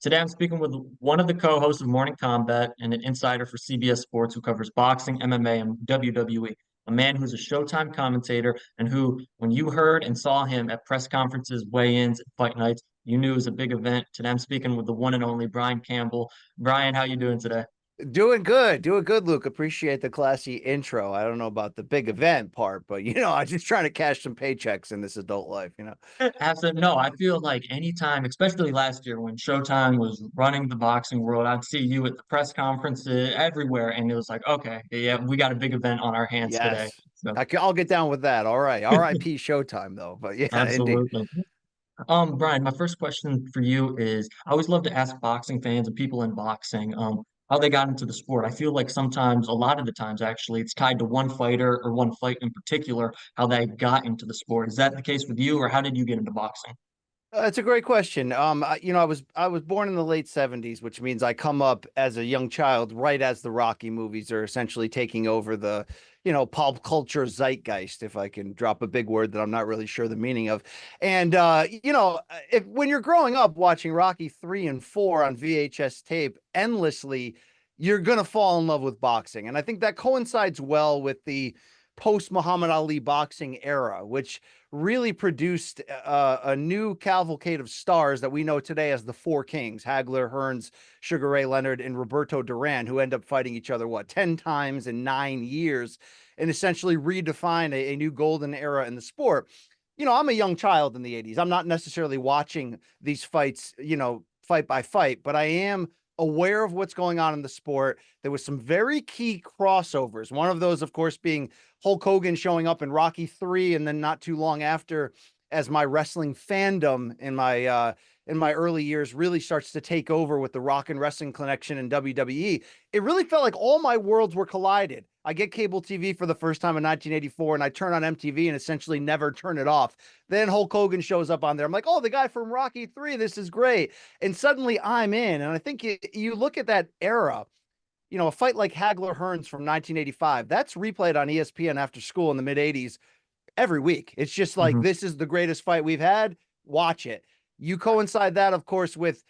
Today I'm speaking with one of the co-hosts of Morning Kombat and an insider for CBS Sports who covers boxing, MMA, and WWE. A man who's a Showtime commentator and who, when you heard and saw him at press conferences, weigh-ins, and fight nights, you knew it was a big event. Today I'm speaking with the one and only Brian Campbell. Brian, how you doing today? Doing good, Luke. Appreciate the classy intro. I don't know about the big event part, but I'm just trying to cash some paychecks in this adult life. Absolutely. No, I feel like anytime, especially last year when Showtime was running the boxing world, I'd see you at the press conferences everywhere, and it was like, okay, yeah, we got a big event on our hands today. Yes. So, I'll get down with that. All right. RIP Showtime though. But yeah, indeed. absolutely. Brian, my first question for you is I always love to ask boxing fans and people in boxing, how they got into the sport. I feel like sometimes, a lot of the times actually, it's tied to one fighter or one fight in particular, how they got into the sport. Is that the case with you, or how did you get into boxing? It's a great question. I was born in the late 70s, which means I come up as a young child, right as the Rocky movies are essentially taking over the pulp culture zeitgeist, if I can drop a big word that I'm not really sure the meaning of. And if when you're growing up watching Rocky 3 and 4 on VHS tape endlessly, you're gonna fall in love with boxing. And I think that coincides well with the post Muhammad Ali boxing era, which really produced a new cavalcade of stars that we know today as the Four Kings: Hagler, Hearns, Sugar Ray Leonard, and Roberto Duran, who end up fighting each other, 10 times in 9 years, and essentially redefine a new golden era in the sport. I'm a young child in the 80s. I'm not necessarily watching these fights, fight by fight, but I am aware of what's going on in the sport. There was some very key crossovers. One of those, of course, being Hulk Hogan showing up in Rocky 3, and then not too long after, as my wrestling fandom in my early years really starts to take over with the Rock and Wrestling Connection in WWE. It really felt like all my worlds were collided. I get cable TV for the first time in 1984, and I turn on MTV and essentially never turn it off. Then Hulk Hogan shows up on there. I'm like, oh, the guy from Rocky 3, this is great. And suddenly I'm in. And I think you look at that era, a fight like Hagler Hearns from 1985, that's replayed on ESPN after school in the mid 80s every week. It's just like, Mhm. this is the greatest fight we've had. Watch it. You coincide that, of course, with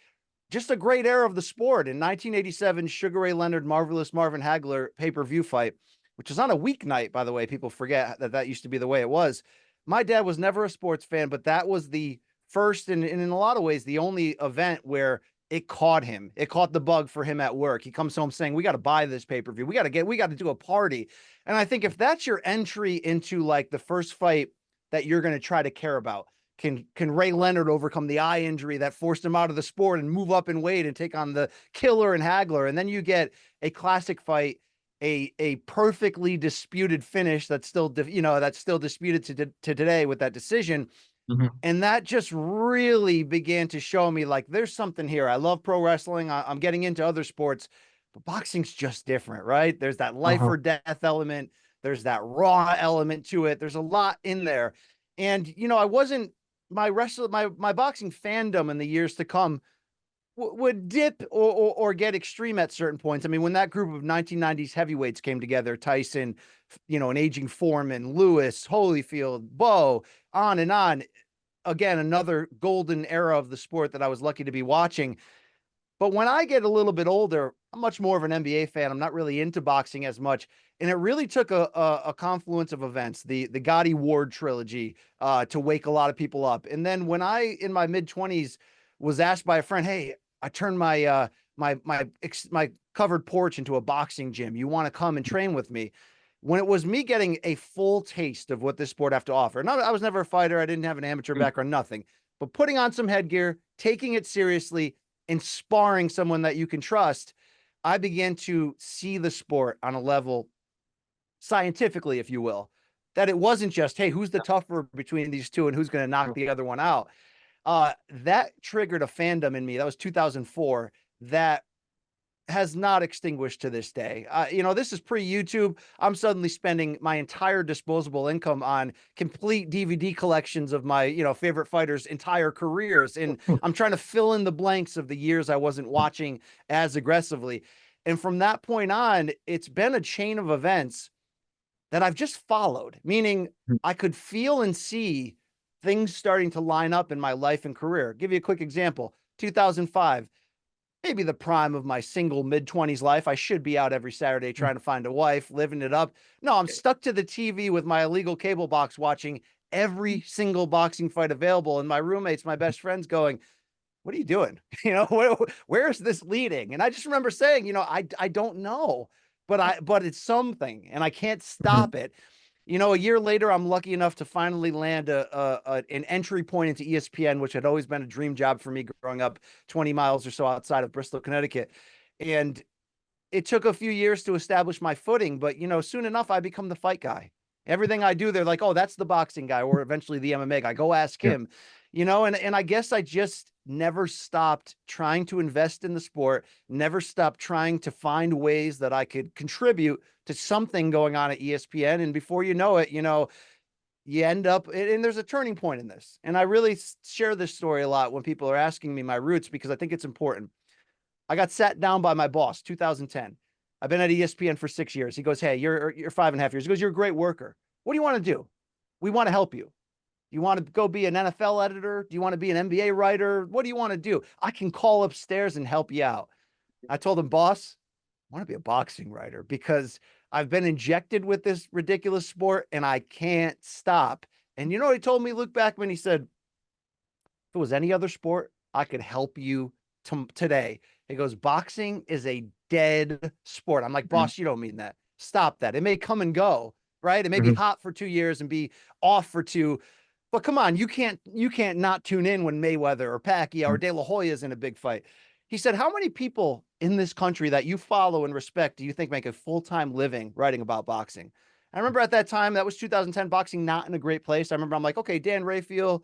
just a great era of the sport. In 1987, Sugar Ray Leonard, Marvelous Marvin Hagler pay-per-view fight, which was on a weeknight, by the way. People forget that used to be the way it was. My dad was never a sports fan, but that was the first and in a lot of ways the only event where it caught him. It caught the bug for him at work. He comes home saying, "We got to buy this pay-per-view. We got to do a party." And I think if that's your entry into like the first fight that you're going to try to care about, can Ray Leonard overcome the eye injury that forced him out of the sport and move up in weight and take on the killer and Hagler? And then you get a classic fight, a perfectly disputed finish that's still disputed to today with that decision. Mhm. And that just really began to show me like there's something here. I love pro wrestling. I'm getting into other sports, but boxing's just different, right? There's that life Uh-huh. or death element. There's that raw element to it. There's a lot in there. And I wasn't my boxing fandom in the years to come would dip or get extreme at certain points. I mean, when that group of 1990s heavyweights came together, Tyson, an aging Foreman, Lewis, Holyfield, Bo, on and on. Again, another golden era of the sport that I was lucky to be watching. But when I get a little bit older, I'm much more of an NBA fan. I'm not really into boxing as much. And it really took a confluence of events, the Gotti Ward trilogy, to wake a lot of people up. And then when I, in my mid 20s, was asked by a friend, "Hey, I turned my covered porch into a boxing gym. You want to come and train with me?" When it was me getting a full taste of what this sport have to offer. Not, I was never a fighter. I didn't have an amateur background, nothing. But putting on some headgear, taking it seriously, and sparring someone that you can trust, I began to see the sport on a level, scientifically, if you will, that it wasn't just, hey, who's the tougher between these two and who's going to knock the other one out. That triggered a fandom in me. That was 2004. That has not extinguished to this day. This is pre-YouTube. I'm suddenly spending my entire disposable income on complete DVD collections of my, favorite fighters' entire careers. And I'm trying to fill in the blanks of the years I wasn't watching as aggressively. And from that point on, it's been a chain of events that I've just followed, meaning I could feel and see things starting to line up in my life and career. Give you a quick example. 2005. maybe the prime of my single mid-20s life. I should be out every Saturday trying to find a wife, living it up. No, I'm stuck to the TV with my illegal cable box watching every single boxing fight available. And my roommates, my best friends going, what are you doing? Where's this leading? And I just remember saying, I don't know, but it's something and I can't Mhm. stop it. A year later, I'm lucky enough to finally land an entry point into ESPN, which had always been a dream job for me growing up 20 miles or so outside of Bristol, Connecticut. And it took a few years to establish my footing, but soon enough, I become the fight guy. Everything I do, they're like, oh, that's the boxing guy, or eventually the MMA guy. Go ask Yeah. him, and I guess I just never stopped trying to invest in the sport, never stopped trying to find ways that I could contribute to something going on at ESPN. And before you know it, you end up, and there's a turning point in this. And I really share this story a lot when people are asking me my roots, because I think it's important. I got sat down by my boss, 2010. I've been at ESPN for 6 years. He goes, hey, you're 5.5 years. He goes, you're a great worker. What do you want to do? We want to help you. You want to go be an NFL editor? Do you want to be an NBA writer? What do you want to do? I can call upstairs and help you out. I told him, boss, I want to be a boxing writer because I've been injected with this ridiculous sport and I can't stop. And you know what he told me, Luke Backman? He said, if it was any other sport, I could help you today. He goes, boxing is a dead sport. I'm like, Mhm. boss, you don't mean that. Stop that. It may come and go, right? It may be Mhm. hot for 2 years and be off for two. But come on, you can't not tune in when Mayweather or Pacquiao or Mhm. De La Hoya is in a big fight. He said, how many people in this country that you follow and respect do you think make a full-time living writing about boxing? I remember at that time, that was 2010, boxing not in a great place. I remember I'm like, okay, Dan Rafael,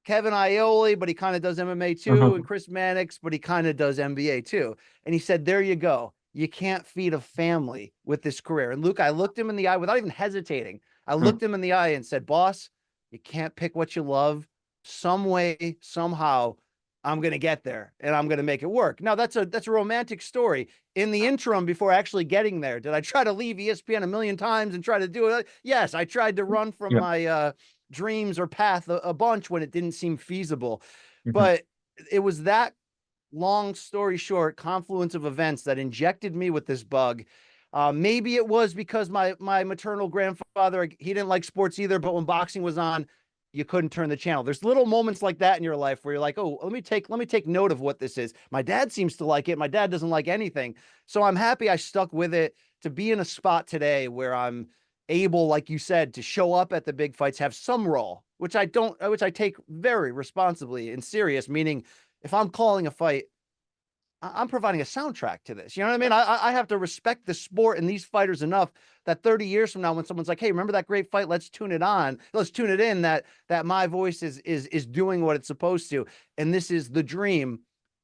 Kevin Iole, but he kind of does MMA too, and Mhm. Chris Mannix, but he kind of does NBA too. And he said, there you go. You can't feed a family with this career. And Luke, I looked him in the eye without even hesitating. I Mhm. looked him in the eye and said, boss, you can't pick what you love. Some way, somehow, I'm gonna get there and I'm gonna make it work. Now that's a romantic story. In the interim, before actually getting there, did I try to leave ESPN a million times and try to do it? Yes, I tried to run from Yeah. my dreams or path a bunch when it didn't seem feasible. Mhm. But it was that long story short confluence of events that injected me with this bug. Maybe it was because my maternal grandfather, he didn't like sports either, but when boxing was on, you couldn't turn the channel. There's little moments like that in your life where you're like, oh, let me take note of what this is. My dad seems to like it. My dad doesn't like anything. So I'm happy I stuck with it to be in a spot today where I'm able, like you said, to show up at the big fights, have some role, which I take very responsibly and serious, meaning if I'm calling a fight, I'm providing a soundtrack to this. You know what I mean? I have to respect the sport and these fighters enough that 30 years from now, when someone's like, "Hey, remember that great fight? Let's tune it on. Let's tune it in." That my voice is doing what it's supposed to, and this is the dream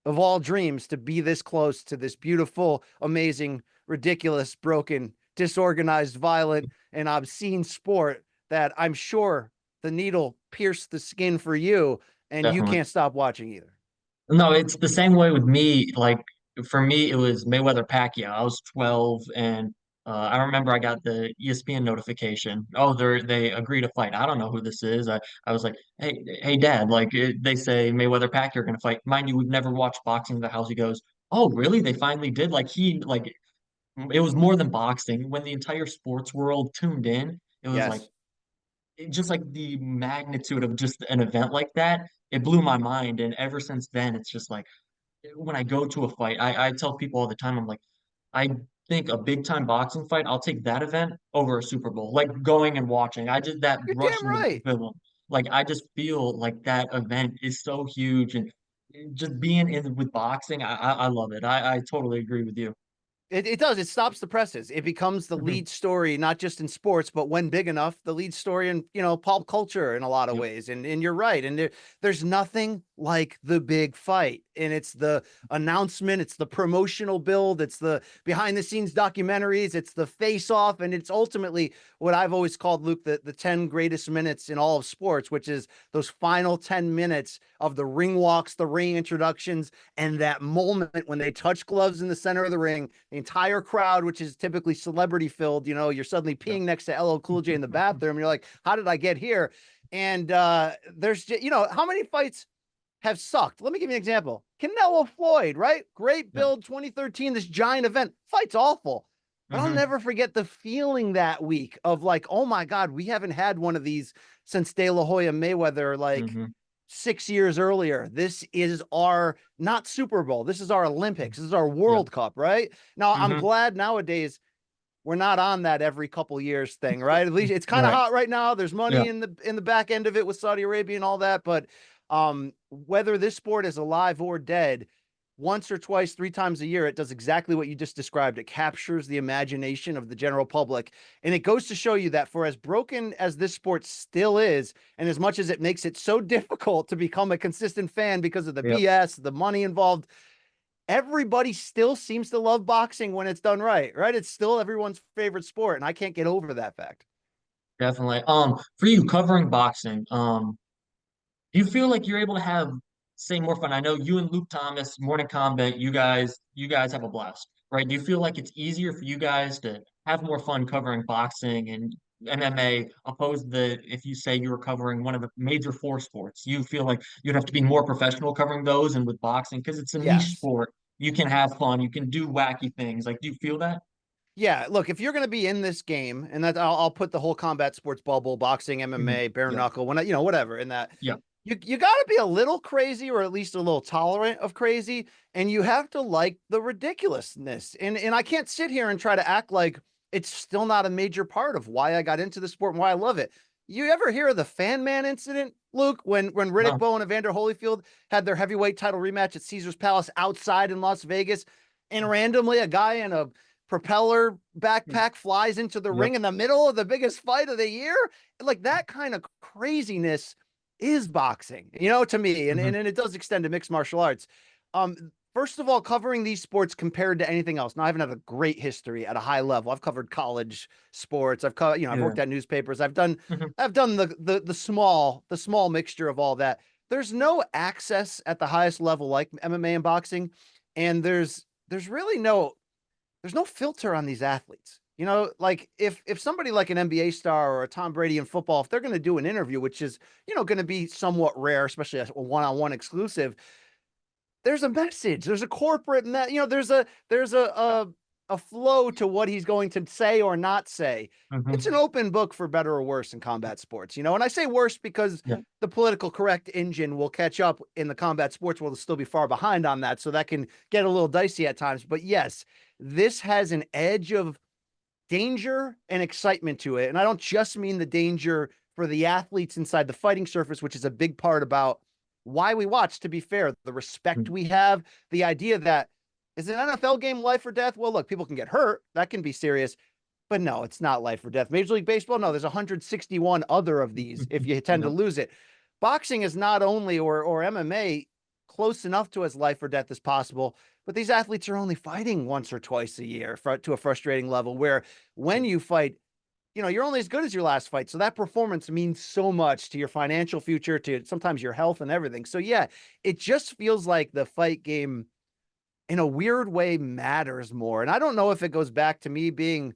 of all dreams to be this close to this beautiful, amazing, ridiculous, broken, disorganized, violent, and obscene sport that I'm sure the needle pierced the skin for you, and you Definitely. can't stop watching either. No, it's the same way with me. Like for me, it was Mayweather Pacquiao. I was 12, and I remember I got the ESPN notification. Oh, they agree to fight. I don't know who this is. I was like, hey, Dad. Like they say Mayweather Pacquiao are gonna fight. Mind you, we've never watched boxing in the house. He goes, oh, really? They finally did. Like it was more than boxing. When the entire sports world tuned in, it was like Yes. just like the magnitude of just an event like that. It blew my mind, and ever since then, it's just like when I go to a fight, I tell people all the time, I'm like, I think a big time boxing fight, I'll take that event over a Super Bowl. Like going and watching. I just that You're rush damn of right. adrenaline. Like I just feel like that event is so huge and just being in with boxing, I love it. I totally agree with you. It does. It stops the presses. It becomes the Mhm. lead story, not just in sports, but when big enough, the lead story in, pulp culture in a lot of Yep. ways. And you're right. And there's nothing like the big fight. And it's the announcement, it's the promotional build, it's the behind the scenes documentaries, it's the face off, and it's ultimately what I've always called, Luke, the 10 greatest minutes in all of sports, which is those final 10 minutes of the ring walks, the ring introductions, and that moment when they touch gloves in the center of the ring, the entire crowd, which is typically celebrity filled, you're suddenly Yep. peeing next to LL Cool J in the bathroom. You're like, how did I get here? And there's, how many fights have sucked. Let me give you an example. Canelo Floyd, right? Great Yeah. build, 2013, this giant event. Fight's awful. But I'll Hmm. never forget the feeling that week of like, oh my God, we haven't had one of these since De La Hoya Mayweather, like Hmm. 6 years earlier. This is our not Super Bowl. This is our Olympics. This is our Yeah. World Cup, right? Now, I'm Hmm. glad nowadays we're not on that every couple years thing, right? At least it's kind of Right. hot right now. There's Yeah. money in the back end of it with Saudi Arabia and all that, but whether this sport is alive or dead, once or twice, 3 times a year, it does exactly what you just described. It captures the imagination of the general public. And it goes to show you that for as broken as this sport still is, and as much as it makes it so difficult to become a consistent fan because of the Yep. BS, the money involved, everybody still seems to love boxing when it's done right, right? It's still everyone's favorite sport, and I can't get over that fact. Definitely. For you covering boxing, do you feel like you're able to have, say, more fun? I know you and Luke Thomas, Morning Kombat, you guys have a blast, right? Do you feel like it's easier for you guys to have more fun covering boxing and MMA opposed to if you say you were covering one of the major four sports? You feel like you'd have to be more professional covering those, and with boxing, because it's a niche Yes. sport, you can have fun, you can do wacky things. Like, do you feel that? Yeah, look, if you're going to be in this game, and that I'll put the whole combat sports bubble, boxing, Hmm. MMA, bare Yeah. knuckle, when I, whatever, in that, Yeah. you got to be a little crazy or at least a little tolerant of crazy, and you have to like the ridiculousness. And I can't sit here and try to act like it's still not a major part of why I got into the sport and why I love it. You ever hear of the Fan Man incident, Luke, when Riddick No. Bowe and Evander Holyfield had their heavyweight title rematch at Caesar's Palace outside in Las Vegas, and randomly a guy in a propeller backpack flies into the Yep. ring in the middle of the biggest fight of the year? Like that kind of craziness is boxing, to me. And, Hmm. and, and it does extend to mixed martial arts. First of all, covering these sports compared to anything else. Now, I haven't had a great history at a high level. I've covered college sports. I've covered, I've Yeah. worked at newspapers. I've done, Hmm. I've done the small mixture of all that. There's no access at the highest level like MMA and boxing, and there's really no filter on these athletes. Like if somebody like an NBA star or a Tom Brady in football, if they're going to do an interview, which is, going to be somewhat rare, especially a one-on-one exclusive, there's a message, there's a corporate, there's a flow to what he's going to say or not say. It's an Hmm. open book for better or worse in combat sports, and I say worse because Yeah. the political correct engine will catch up in the combat sports world, will still be far behind on that. So that can get a little dicey at times. But yes, this has an edge of danger and excitement to it. And I don't just mean the danger for the athletes inside the fighting surface, which is a big part about why we watch, to be fair, the respect we have, the idea that is an NFL game life or death? Well, look, people can get hurt. That can be serious. But no, it's not life or death. Major League Baseball, no, there's 161 other of these if you tend to Yep. lose it. Boxing is not only, or MMA, close enough to as life or death as possible, but these athletes are only fighting once or twice a year to a frustrating level where when you fight, you're only as good as your last fight. So that performance means so much to your financial future, to sometimes your health and everything. So yeah, it just feels like the fight game in a weird way matters more. And I don't know if it goes back to me being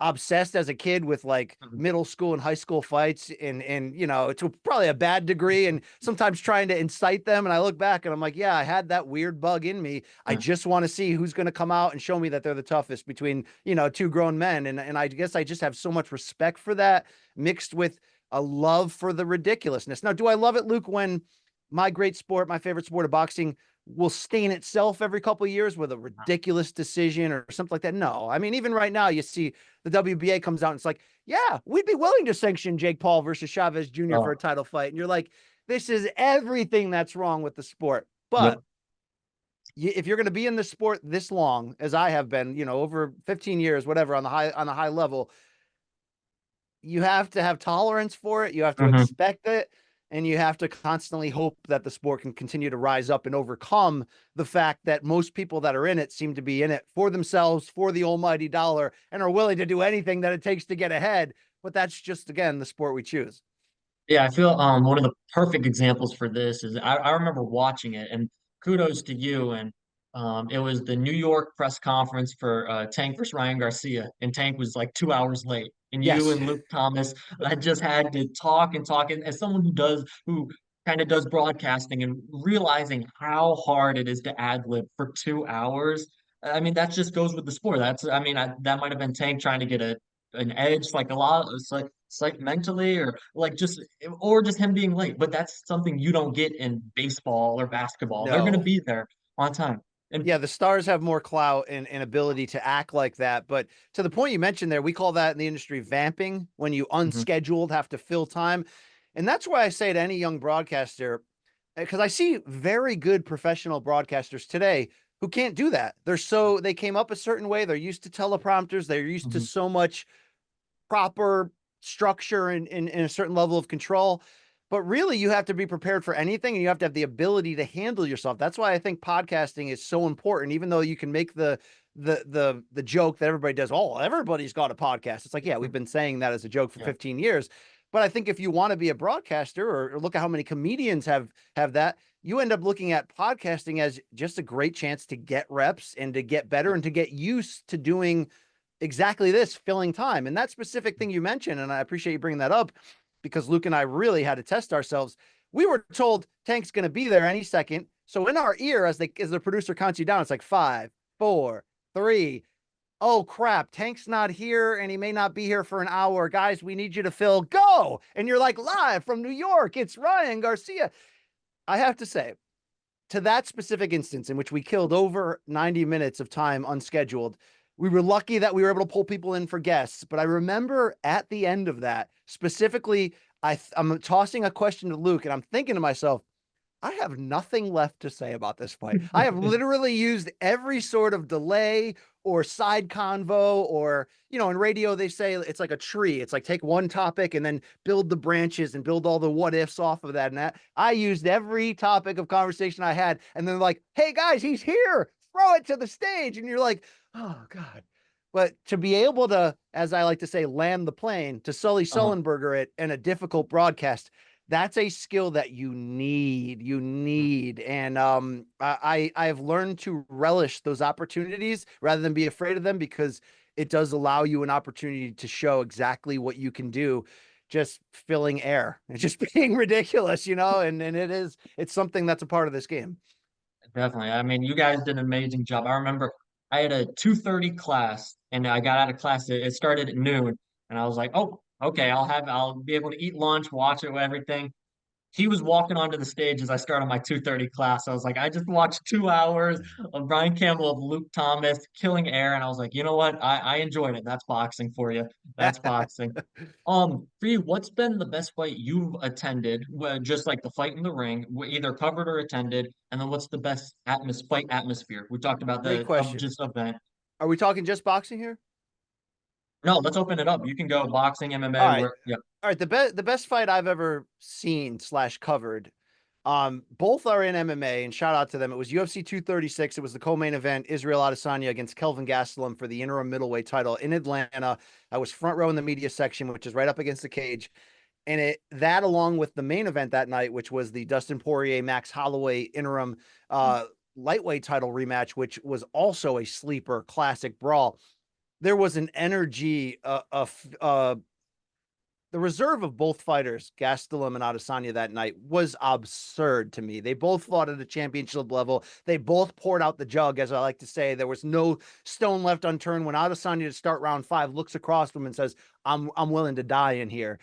obsessed as a kid with like Mhm. middle school and high school fights, and to probably a bad degree, and sometimes trying to incite them. And I look back and I'm like, yeah, I had that weird bug in me. I Yeah. just want to see who's going to come out and show me that they're the toughest between, two grown men. And I guess I just have so much respect for that, mixed with a love for the ridiculousness. Now, do I love it, Luke, when my great sport, my favorite sport of boxing, will stain itself every couple of years with a ridiculous decision or something like that? No. I mean, even right now, you see the WBA comes out and it's like, yeah, we'd be willing to sanction Jake Paul versus Chavez Jr. for a Oh, title fight. And you're like, this is everything that's wrong with the sport. But yep. if you're going to be in the sport this long, as I have been, over 15 years, whatever, on the high level, you have to have tolerance for it. You have to Hmm. expect it. And you have to constantly hope that the sport can continue to rise up and overcome the fact that most people that are in it seem to be in it for themselves, for the almighty dollar, and are willing to do anything that it takes to get ahead. But that's just, again, the sport we choose. Yeah, I feel one of the perfect examples for this is I remember watching it, and kudos to you. And it was the New York press conference for Tank versus Ryan Garcia, and Tank was like 2 hours late. And you Yes. and Luke Thomas, I just had to talk and talk. And as someone who kind of does broadcasting and realizing how hard it is to ad lib for 2 hours. I mean, that just goes with the sport. I mean, that might have been Tank trying to get an edge, like a lot, it's like mentally, or just him being late. But that's something you don't get in baseball or basketball. They're going to No. be there on time. And Yeah, the stars have more clout and ability to act like that. But to the point you mentioned there, we call that in the industry vamping, when you mhm, unscheduled have to fill time. And that's why I say to any young broadcaster, because I see very good professional broadcasters today who can't do that. They came up a certain way. They're used to teleprompters. They're used to mhm, so much proper structure and a certain level of control. But really, you have to be prepared for anything and you have to have the ability to handle yourself. That's why I think podcasting is so important, even though you can make the joke that everybody does. Oh, everybody's got a podcast. It's like, yeah, we've mhm, been saying that as a joke for yeah, 15 years. But I think if you want to be a broadcaster, or look at how many comedians have that, you end up looking at podcasting as just a great chance to get reps and to get better yeah, and to get used to doing exactly this, filling time. And that specific thing you mentioned, and I appreciate you bringing that up, because Luke and I really had to test ourselves. We were told Tank's going to be there any second. So in our ear, as the producer counts you down, it's like 5, 4, 3. Oh crap, Tank's not here and he may not be here for an hour. Guys, we need you to fill. Go. And you're like, live from New York, it's Ryan Garcia. I have to say, to that specific instance in which we killed over 90 minutes of time unscheduled, we were lucky that we were able to pull people in for guests. But I remember at the end of that, specifically, I'm tossing a question to Luke and I'm thinking to myself, I have nothing left to say about this fight. I have literally used every sort of delay or side convo, or, in radio, they say it's like a tree. It's like take one topic and then build the branches and build all the what ifs off of that. And that I used every topic of conversation I had. And then like, hey guys, he's here. Throw it to the stage. And you're like, oh God. But to be able to, as I like to say, land the plane, to Sully uh-huh, Sullenberger it in a difficult broadcast, that's a skill that you mhm, need. And I've learned to relish those opportunities rather than be afraid of them, because it does allow you an opportunity to show exactly what you can do, just filling air and just being ridiculous, and it's something that's a part of this game. definitely. I mean, you guys did an amazing job. I remember I had a 2:30 class, and I got out of class. It started at noon, and I was like, "Oh, okay, I'll be able to eat lunch, watch it, everything." He was walking onto the stage as I started my 2:30 class. I was like, I just watched 2 hours of Brian Campbell, of Luke Thomas killing air, and I was like, you know what? I enjoyed it. That's boxing for you. That's boxing. For you, what's been the best fight you've attended? Just like the fight in the ring, either covered or attended, and then what's the best fight atmosphere? We talked about Great the of question. just event. Are we talking just boxing here? No, let's open it up. You can go boxing, All MMA, right. where yeah. All right. The best fight I've ever seen / covered. Both are in MMA, and shout out to them. It was UFC 236. It was the co-main event, Israel Adesanya against Kelvin Gastelum for the interim middleweight title in Atlanta. I was front row in the media section, which is right up against the cage. And that along with the main event that night, which was the Dustin Poirier Max Holloway interim lightweight title rematch, which was also a sleeper classic brawl. There was an energy of the reserve of both fighters, Gastelum and Adesanya, that night was absurd to me. They both fought at a championship level. They both poured out the jug, as I like to say. There was no stone left unturned when Adesanya to start round 5 looks across from him and says, I'm willing to die in here.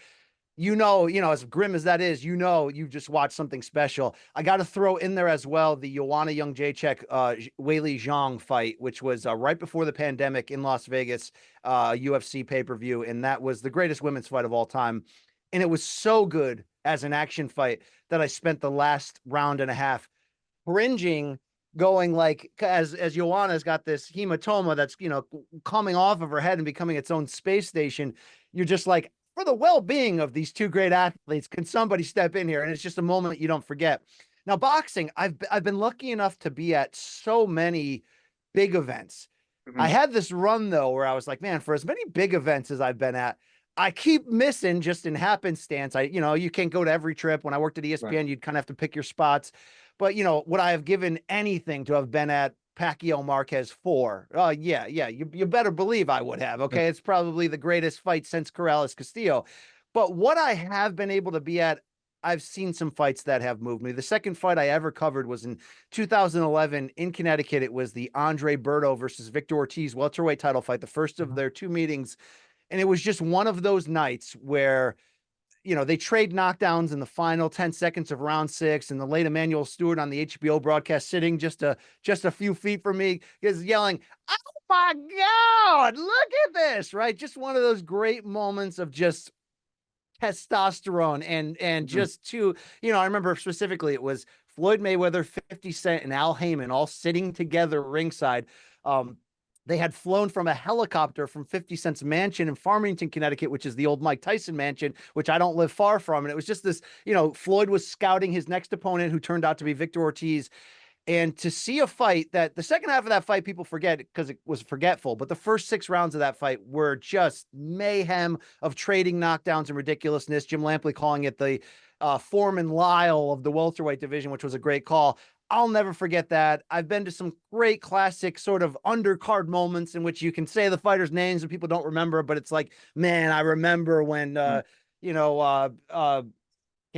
As grim as that is, you just watched something special. I got to throw in there as well the Joanna Jędrzejczyk, Weili Zhang fight, which was right before the pandemic in Las Vegas, UFC pay-per-view, and that was the greatest women's fight of all time. And it was so good as an action fight that I spent the last round and a half cringing, going like, as Joanna's got this hematoma that's coming off of her head and becoming its own space station. You're just like, for the well-being of these two great athletes, can somebody step in here? And it's just a moment you don't forget. Now, boxing, I've been lucky enough to be at so many big events. I Mhm, had this run though where I was like, man, for as many big events as I've been at, I keep missing just in happenstance. You can't go to every trip. When I worked at right. ESPN, you'd kind of have to pick your spots. But would I have given anything to have been at Pacquiao Marquez 4? Oh yeah. You better believe I would have. Okay. It's probably the greatest fight since Corrales Castillo. But what I have been able to be at I've seen some fights that have moved me. The second fight I ever covered was in 2011 in Connecticut. It was the Andre Berto versus Victor Ortiz welterweight title fight, the first of their two meetings. And it was just one of those nights where, they trade knockdowns in the final 10 seconds of round 6, and the late Emmanuel Stewart on the HBO broadcast sitting just a few feet from me is yelling, "Oh my God, look at this," right? Just one of those great moments of just testosterone and just to, I remember specifically it was Floyd Mayweather, 50 Cent, and Al Heyman all sitting together ringside. They had flown from a helicopter from 50 Cent's mansion in Farmington, Connecticut, which is the old Mike Tyson mansion, which I don't live far from. And it was just this, Floyd was scouting his next opponent, who turned out to be Victor Ortiz. And to see a fight that the second half of that fight, people forget because it was forgetful, but the first 6 rounds of that fight were just mayhem of trading knockdowns and ridiculousness. Jim Lampley calling it the Foreman Lyle of the welterweight division, which was a great call. I'll never forget that. I've been to some great classic sort of undercard moments in which you can say the fighters' names and people don't remember, but it's like, man, I remember when, can't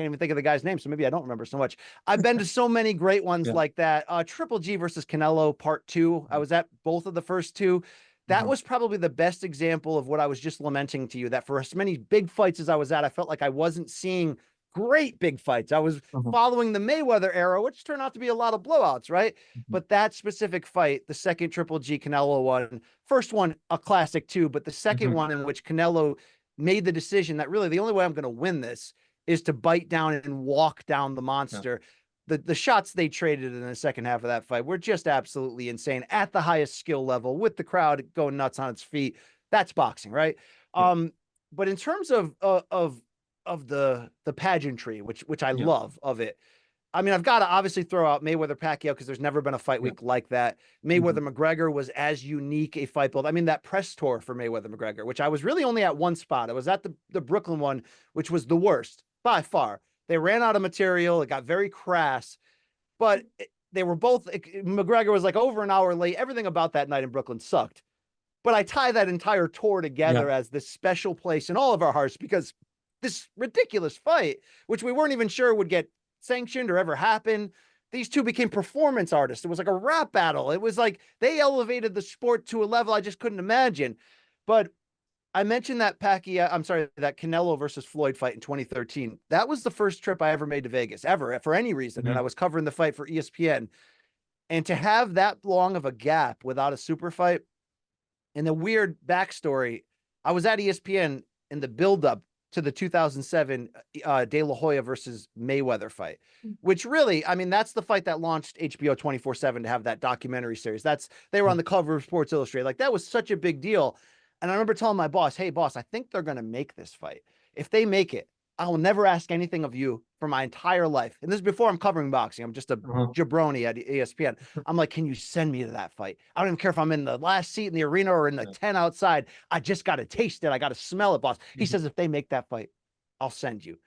even think of the guy's name, so maybe I don't remember so much. I've been to so many great ones like that. Triple G versus Canelo Part 2. I was at both of the first 2. That was probably the best example of what I was just lamenting to you, that for as many big fights as I was at, I felt like I wasn't seeing great big fights. I was following the Mayweather era, which turned out to be a lot of blowouts, right? But that specific fight, the second Triple G Canelo one, first one, a classic too, but the second one in which Canelo made the decision that really the only way I'm going to win this is to bite down and walk down the monster. The shots they traded in the second half of that fight were just absolutely insane at the highest skill level, with the crowd going nuts on its feet. That's boxing, right? But in terms of the pageantry, which I love of it, I mean, I've got to obviously throw out Mayweather Pacquiao because there's never been a fight week like that. Mayweather McGregor was as unique a fight build. I mean, that press tour for Mayweather McGregor, which I was really only at one spot. I was at the Brooklyn one, which was the worst by far. They ran out of material. It got very crass, but they were both, McGregor was like over an hour late. Everything about that night in Brooklyn sucked. But I tie that entire tour together as this special place in all of our hearts, because this ridiculous fight, which we weren't even sure would get sanctioned or ever happen, these two became performance artists. It was like a rap battle. It was like they elevated the sport to a level I just couldn't imagine. But I mentioned that that Canelo versus Floyd fight in 2013. That was the first trip I ever made to Vegas, ever, for any reason. And I was covering the fight for ESPN. And to have that long of a gap without a super fight, and the weird backstory, I was at ESPN in the buildup to the 2007 De La Hoya versus Mayweather fight, which really, I mean, that's the fight that launched HBO 24/7 to have that documentary series. They were on the cover of Sports Illustrated. Like, that was such a big deal. And I remember telling my boss, "Hey boss, I think they're going to make this fight. If they make it, I will never ask anything of you for my entire life." And this is before I'm covering boxing. I'm just a jabroni at ESPN. I'm like, "Can you send me to that fight? I don't even care if I'm in the last seat in the arena or in the 10 outside. I just got to taste it. I got to smell it, boss." He says, "If they make that fight, I'll send you."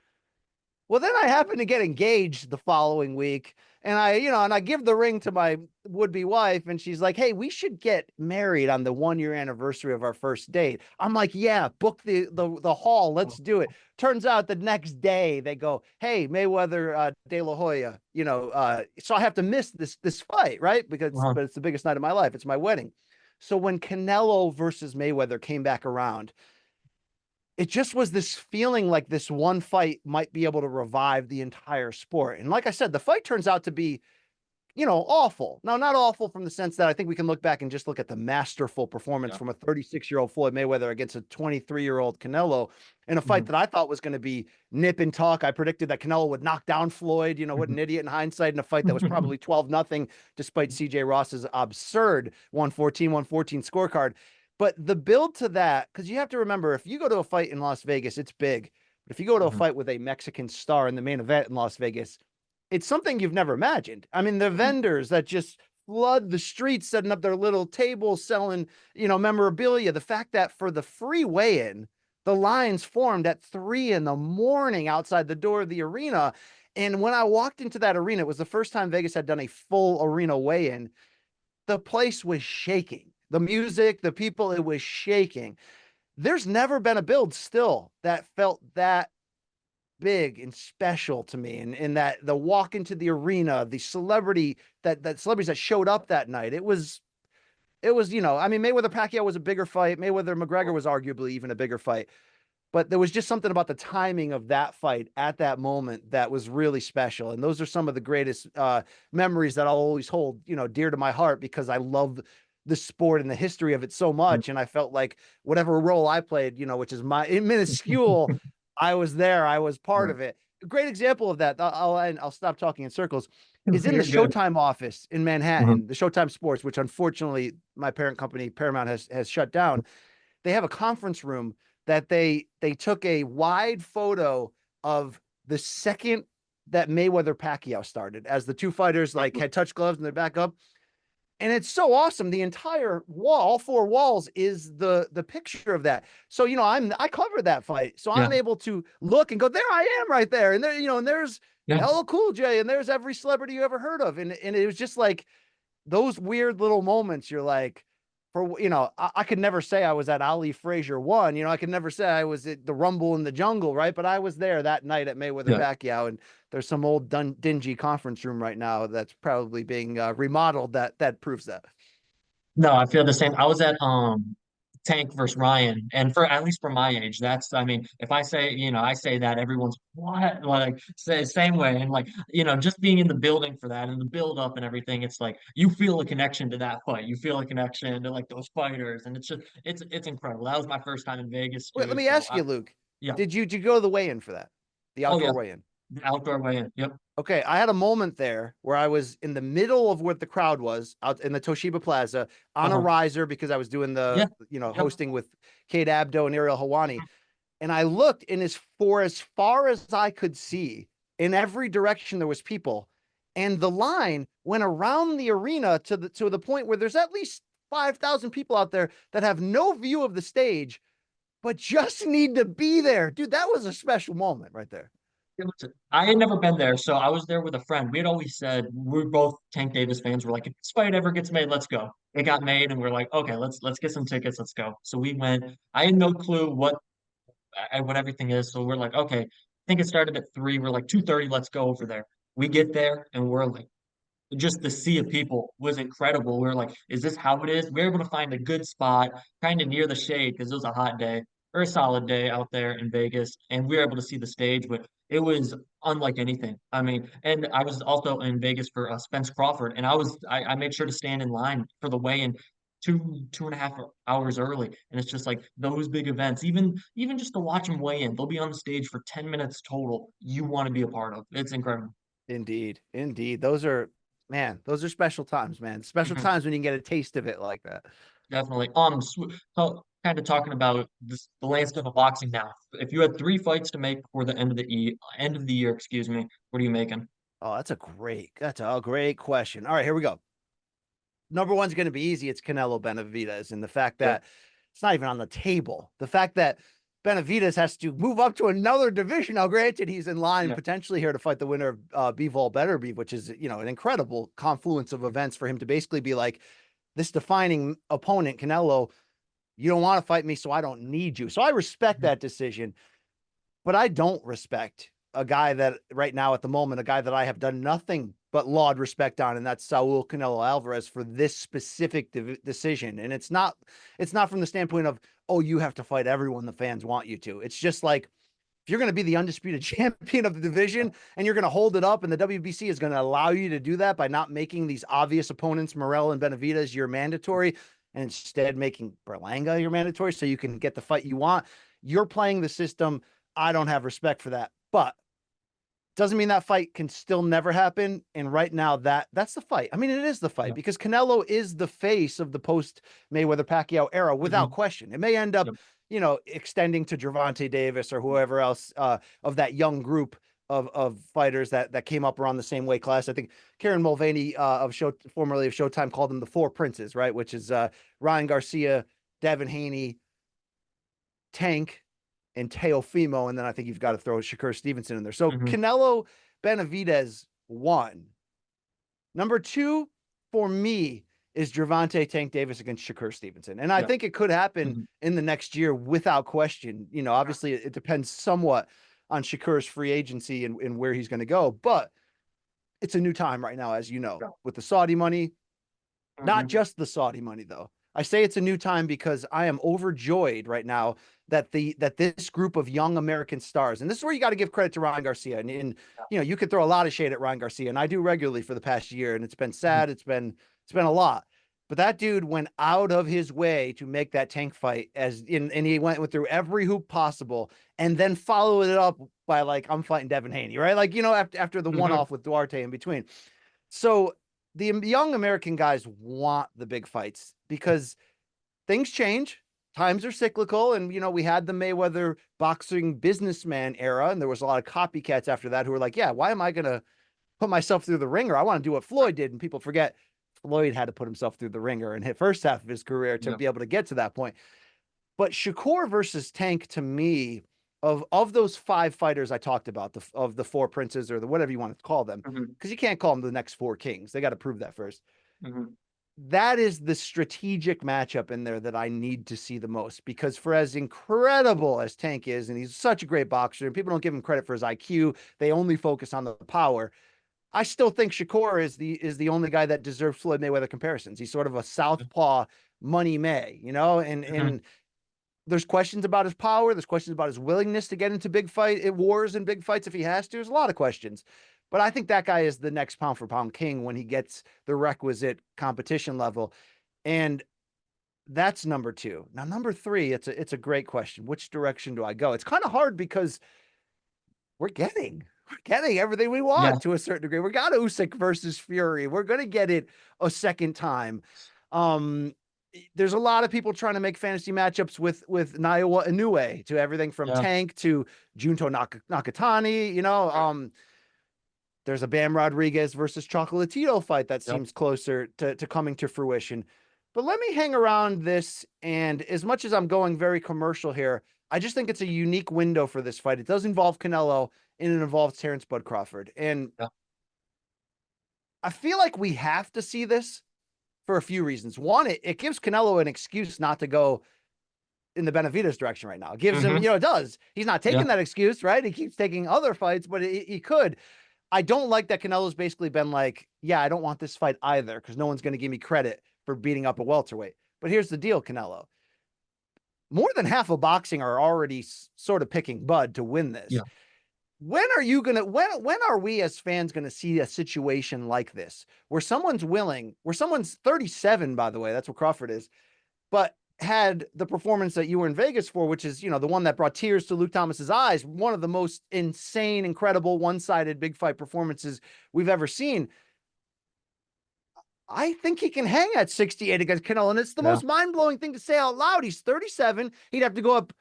Well, then I happened to get engaged the following week, and I give the ring to my would-be wife, and she's like, "Hey, we should get married on the 1-year anniversary of our first date." I'm like, "Yeah, book the hall. Let's do it." Turns out the next day they go, "Hey, Mayweather, De La Hoya, so I have to miss this fight, right? But it's the biggest night of my life. It's my wedding." So when Canelo versus Mayweather came back around, it just was this feeling like this one fight might be able to revive the entire sport. And like I said, the fight turns out to be, awful. Now, not awful from the sense that I think we can look back and just look at the masterful performance from a 36-year-old Floyd Mayweather against a 23-year-old Canelo in a fight that I thought was going to be nip and tuck. I predicted that Canelo would knock down Floyd, what an idiot in hindsight, in a fight that was probably 12-0, despite CJ Ross's absurd 114 scorecard. But the build to that, because you have to remember, if you go to a fight in Las Vegas, it's big. But if you go to a fight with a Mexican star in the main event in Las Vegas, it's something you've never imagined. I mean, the vendors that just flood the streets, setting up their little tables, selling, memorabilia. The fact that for the free weigh-in, the lines formed at 3 a.m. outside the door of the arena. And when I walked into that arena, it was the first time Vegas had done a full arena weigh-in. The place was shaking. The music, the people, it was shaking. There's never been a build still that felt that big and special to me. And that the walk into the arena, the celebrity that celebrities that showed up that night, it was, I mean, Mayweather Pacquiao was a bigger fight. Mayweather McGregor was arguably even a bigger fight. But there was just something about the timing of that fight at that moment that was really special. And those are some of the greatest memories that I'll always hold, dear to my heart, because I love the sport and the history of it so much. And I felt like whatever role I played, which is my minuscule, I was there. I was part Right. of it. A great example of that, I'll stop talking in circles, is in the You're good. Showtime office in Mhm. Manhattan, the Showtime Sports, which unfortunately my parent company Paramount has shut down. They have a conference room that they took a wide photo of the second that Mayweather Pacquiao started, as the two fighters like had touched gloves and they're back up. And it's so awesome. The entire wall, all four walls, is the picture of that. So I covered that fight, so I'm Yeah. able to look and go, there I am right there, and there and there's Yeah. LL Cool J, and there's every celebrity you ever heard of, and it was just like those weird little moments. You're like, I could never say I was at Ali Frazier one. I could never say I was at the Rumble in the Jungle, right? But I was there that night at Mayweather Yeah. Pacquiao, and there's some old dingy conference room right now that's probably being remodeled that proves that. No, I feel the same. I was at Tank versus Ryan, and for at least for my age, that's I mean, if I say, I say that everyone's what like say same way, and like, just being in the building for that and the build up and everything, it's like you feel a connection to that fight. You feel a connection to like those fighters, and it's incredible. That was my first time in Vegas Wait, let too, me so ask you, Luke. yeah. Did you go to the weigh-in for that? The Oh outdoor yeah, weigh-in? the outdoor weigh-in. Yep. Okay, I had a moment there where I was in the middle of what the crowd was out in the Toshiba Plaza on a Uh-huh. riser because I was doing Yeah. the, Yep. hosting with Kate Abdo and Ariel Hawani. And I looked, and as far as I could see, in every direction there was people, and the line went around the arena to the point where there's at least 5,000 people out there that have no view of the stage, but just need to be there. Dude, that was a special moment right there. I had never been there, so I was there with a friend. We had always said we're both Tank Davis fans. We're like, if this fight ever gets made, let's go. It got made, and we're like, okay, let's get some tickets, let's go. So we went. I had no clue what everything is, so we're like, okay. I think it started at 3. We're like 2:30. Let's go over there. We get there, and we're like, just the sea of people was incredible. We were like, is this how it is? We were able to find a good spot, kind of near the shade, because it was a hot day or a solid day out there in Vegas, and we were able to see the stage, but it was unlike anything. I mean, and I was also in Vegas for Spence Crawford, and I made sure to stand in line for the weigh-in 2.5 hours early, and it's just like those big events, even just to watch them weigh in, they'll be on the stage for 10 minutes total. You want to be a part of. It's incredible. Indeed. Indeed. Those are special times, man. Special Mhm. times when you can get a taste of it like that. Definitely. Kind of talking about the landscape of boxing now. If you had 3 fights to make before the end of the year, excuse me, what are you making? Oh, that's a great question. All right, here we go. Number one's going to be easy. It's Canelo Benavidez. And the fact Yep. that it's not even on the table, the fact that Benavidez has to move up to another division. Now, granted, he's in line Yeah. potentially here to fight the winner of Bivol Beterbiev, which is, an incredible confluence of events for him to basically be like this defining opponent, Canelo. You don't want to fight me, so I don't need you. So I respect Mhm. that decision, but I don't respect a guy that right now at the moment, a guy that I have done nothing but laud respect on, and that's Saul Canelo Alvarez for this specific decision. And it's not from the standpoint of, oh, you have to fight everyone the fans want you to. It's just like, if you're going to be the undisputed champion of the division and you're going to hold it up, and the WBC is going to allow you to do that by not making these obvious opponents, Morel and Benavidez, your mandatory, and instead making Berlanga your mandatory so you can get the fight you want, you're playing the system. I don't have respect for that. But doesn't mean that fight can still never happen. And right now, that's the fight. I mean, it is the fight Yeah. because Canelo is the face of the post Mayweather Pacquiao era without Mhm. question. It may end up, Yep. extending to Gervonta Davis or whoever else of that young group of fighters that came up around the same weight class. I think Karen Mulvaney formerly of Showtime, called them the Four Princes, right? Which is Ryan Garcia, Devin Haney, Tank, and Teofimo, and then I think you've got to throw Shakur Stevenson in there. So Mhm. Canelo Benavidez one. Number two for me is Gervonta Tank Davis against Shakur Stevenson. And I Yeah. think it could happen Mhm. in the next year without question. Obviously it depends somewhat on Shakur's free agency and where he's going to go. But it's a new time right now, as you know, with the Saudi money, not just the Saudi money, though. I say it's a new time because I am overjoyed right now that this group of young American stars, and this is where you got to give credit to Ryan Garcia. And you know, you could throw a lot of shade at Ryan Garcia, and I do regularly for the past year, and it's been sad. It's been a lot. But that dude went out of his way to make that Tank fight, and he went through every hoop possible, and then followed it up by like, I'm fighting Devin Haney, right? Like, you know, after the one off with Duarte in between. So the young American guys want the big fights because things change. Times are cyclical. And, you know, we had the Mayweather boxing businessman era, and there was a lot of copycats after that who were like, yeah, why am I going to put myself through the ringer? I want to do what Floyd did. And people forget Floyd had to put himself through the ringer in the first half of his career to be able to get to that point. But Shakur versus Tank, to me, of those 5 fighters I talked about, of the 4 princes or the whatever you want to call them, because you can't call them the next 4 kings. They got to prove that first. That is the strategic matchup in there that I need to see the most, because for as incredible as Tank is, and he's such a great boxer, and people don't give him credit for his IQ, they only focus on the power. I still think Shakur is the only guy that deserves Floyd Mayweather comparisons. He's sort of a southpaw Money May, you know, and there's questions about his power. There's questions about his willingness to get into big wars and big fights if he has to. There's a lot of questions. But I think that guy is the next pound for pound king when he gets the requisite competition level. And that's number 2. Now, number 3, it's a great question. Which direction do I go? It's kind of hard because we're getting everything we want to a certain degree. We got Usyk versus Fury. We're going to get it a second time. There's a lot of people trying to make fantasy matchups with Naoya Inoue, to everything from Tank to Junto Nakatani, you know. There's a Bam Rodriguez versus Chocolatito fight that seems closer to coming to fruition. But let me hang around this, and as much as I'm going very commercial here, I just think it's a unique window for this fight. It does involve Canelo, and it involves Terrence Bud Crawford. And I feel like we have to see this for a few reasons. One, it gives Canelo an excuse not to go in the Benavidez direction right now. It gives him, you know, it does. He's not taking that excuse, right? He keeps taking other fights, but he could. I don't like that Canelo's basically been like, yeah, I don't want this fight either, because no one's going to give me credit for beating up a welterweight. But here's the deal, Canelo. More than half of boxing are already sort of picking Bud to win this. When are we as fans going to see a situation like this where someone's 37, by the way, that's what Crawford is, but had the performance that you were in Vegas for, which is, you know, the one that brought tears to Luke Thomas's eyes, one of the most insane, incredible, one-sided big fight performances we've ever seen. I think he can hang at 68 against Canelo, and it's the most mind-blowing thing to say out loud. He's 37. He'd have to go up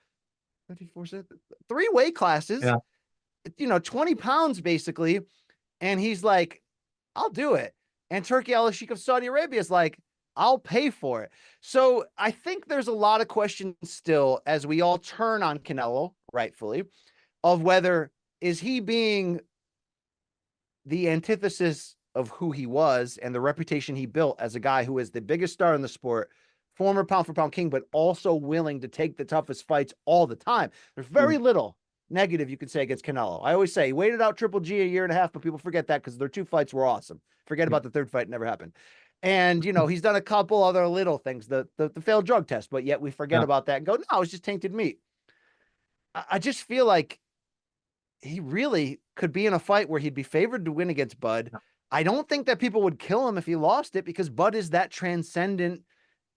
3 weight classes, you know, 20 pounds basically. And he's like, I'll do it. And Turki Al-Sheikh of Saudi Arabia is like, I'll pay for it. So I think there's a lot of questions still as we all turn on Canelo, rightfully, of whether is he being the antithesis of who he was and the reputation he built as a guy who is the biggest star in the sport, former pound for pound king, but also willing to take the toughest fights all the time. There's very little negative you could say against Canelo. I always say he waited out Triple G a year and a half, but people forget that because their 2 fights were awesome. Forget about the 3rd fight, never happened. And, you know, he's done a couple other little things, the failed drug test, but yet we forget about that and go, no, it's just tainted meat. I just feel like he really could be in a fight where he'd be favored to win against Bud. I don't think that people would kill him if he lost it, because Bud is that transcendent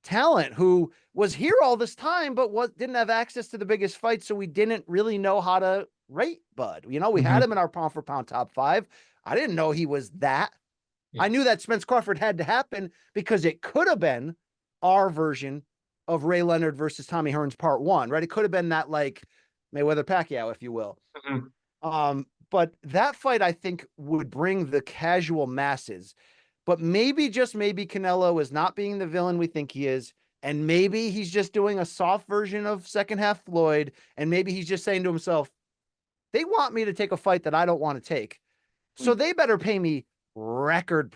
talent who was here all this time, but didn't have access to the biggest fight. So we didn't really know how to rate Bud. You know, we had him in our pound for pound top 5. I didn't know he was that. I knew that Spence Crawford had to happen because it could have been our version of Ray Leonard versus Tommy Hearns part 1, right? It could have been that, like, Mayweather Pacquiao, if you will. But that fight, I think, would bring the casual masses. But maybe, just maybe, Canelo is not being the villain we think he is. And maybe he's just doing a soft version of second half Floyd. And maybe he's just saying to himself, they want me to take a fight that I don't want to take. So they better pay me record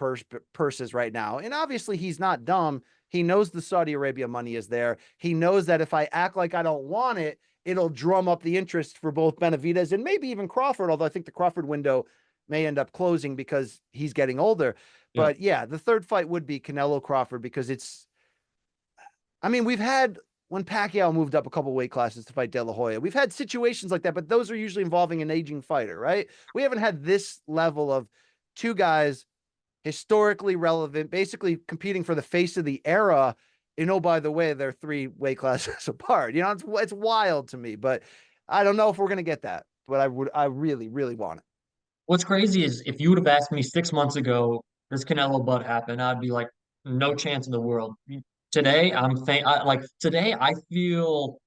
purses right now. And obviously he's not dumb. He knows the Saudi Arabia money is there. He knows that if I act like I don't want it it'll drum up the interest for both Benavidez and maybe even Crawford, although I think the Crawford window may end up closing because he's getting older. Yeah. But yeah, the third fight would be Canelo Crawford because I mean, we've had when Pacquiao moved up a couple weight classes to fight De La Hoya, we've had situations like that, but those are usually involving an aging fighter, right? We haven't had this level of two guys historically relevant, basically competing for the face of the era. You know, by the way, they're 3 weight classes apart. You know, it's wild to me, but I don't know if we're gonna get that. But I really, really want it. What's crazy is if you would have asked me 6 months ago, does Canelo Bud happen? I'd be like, no chance in the world. Today, like today, I feel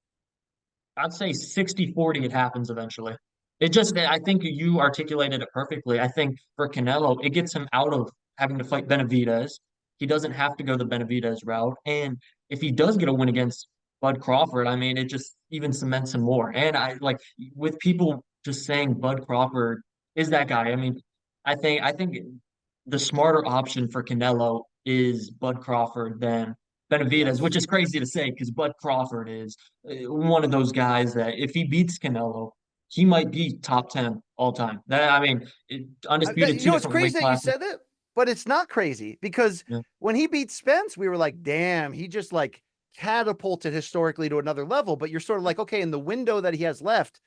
I'd say 60-40 it happens eventually. It just, I think you articulated it perfectly. I think for Canelo, it gets him out of having to fight Benavidez. He doesn't have to go the Benavidez route. And if he does get a win against Bud Crawford, I mean, it just even cements him more. And I like with people just saying Bud Crawford is that guy. I mean, I think the smarter option for Canelo is Bud Crawford than Benavidez, Yes. which is crazy to say because Bud Crawford is one of those guys that if he beats Canelo, he might be top 10 all time. That I mean, undisputed You two know, it's different weight crazy that you classes. said that, but it's not crazy because Yeah, when he beat Spence, we were like, damn, he just like catapulted historically to another level. But you're sort of like, okay, in the window that he has left,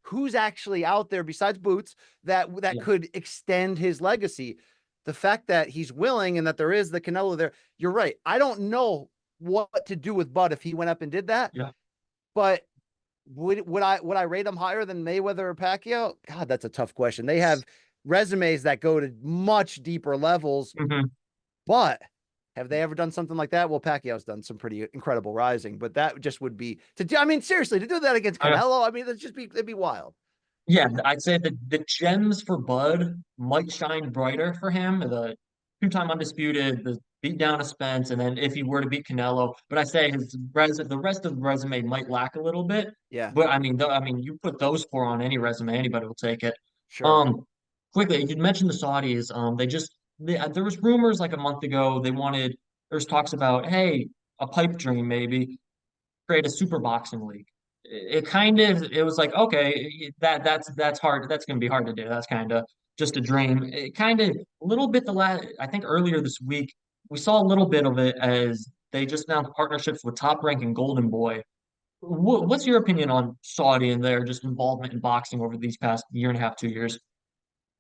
who's actually out there besides Boots that yeah, could extend his legacy? The fact that he's willing and that there is the Canelo there, you're right. I don't know what to do with Bud if he went up and did that, yeah. but would I rate him higher than Mayweather or Pacquiao? God, that's a tough question. They have resumes that go to much deeper levels, Hmm. but have they ever done something like that? Well, Pacquiao's done some pretty incredible rising, but that just would be to do. I mean, seriously, to do that against Canelo, I mean, it'd be wild. Yeah, I'd say the gems for Bud might shine brighter for him. The two-time undisputed, the beat down of Spence, and then if he were to beat Canelo, but I say the rest of the resume might lack a little bit. Yeah, But I mean, you put those 4 on any resume, anybody will take it. sure. Um, quickly, you mentioned the Saudis. There was rumors like a month ago they wanted. There's talks about hey, a pipe dream maybe create a super boxing league. It was like okay that's hard, that's going to be hard to do, that's kind of just a dream. It kind of a little bit the last, I think earlier this week we saw a little bit of it as they just announced partnerships with Top Rank and Golden Boy. What's your opinion on Saudi and their just involvement in boxing over these past year and a half, 2 years?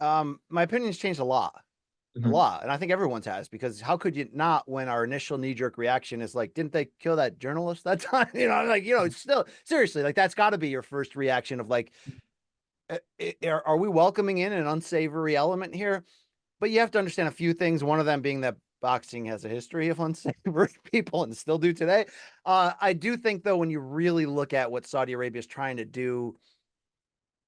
My opinion's changed a lot. A Hmm. lot. And I think everyone's has because how could you not when our initial knee jerk reaction is like, didn't they kill that journalist that time? It's still seriously like that's got to be your first reaction of like, are we welcoming in an unsavory element here? But you have to understand a few things. One of them being that boxing has a history of unsavory people and still do today. I do think, though, when you really look at what Saudi Arabia is trying to do,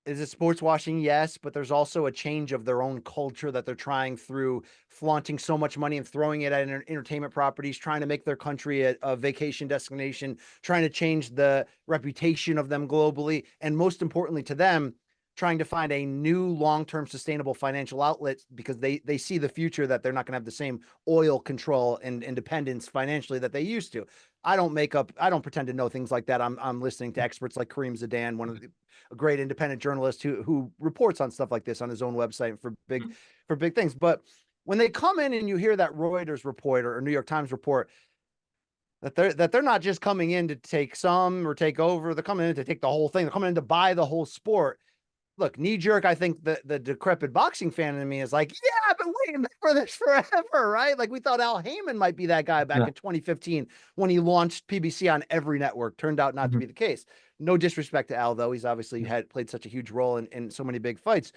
is it sports washing? Yes, but there's also a change of their own culture that they're trying through flaunting so much money and throwing it at entertainment properties, trying to make their country a vacation destination, trying to change the reputation of them globally, and most importantly to them, trying to find a new long-term sustainable financial outlet because they see the future that they're not going to have the same oil control and independence financially that they used to. I don't pretend to know things like that. I'm listening to experts like Kareem Zidane, one of the a great independent journalist who reports on stuff like this on his own website for big things. But when they come in and you hear that Reuters report or New York Times report that they're not just coming in to take some or take over, they're coming in to take the whole thing. They're coming in to buy the whole sport. Look, knee jerk. I think the decrepit boxing fan in me is like, yeah, I've been waiting for this forever, right? Like we thought Al Heyman might be that guy back Yeah. in 2015 when he launched PBC on every network. Turned out not to Hmm. be the case. No disrespect to Al, though. He's obviously had played such a huge role in so many big fights.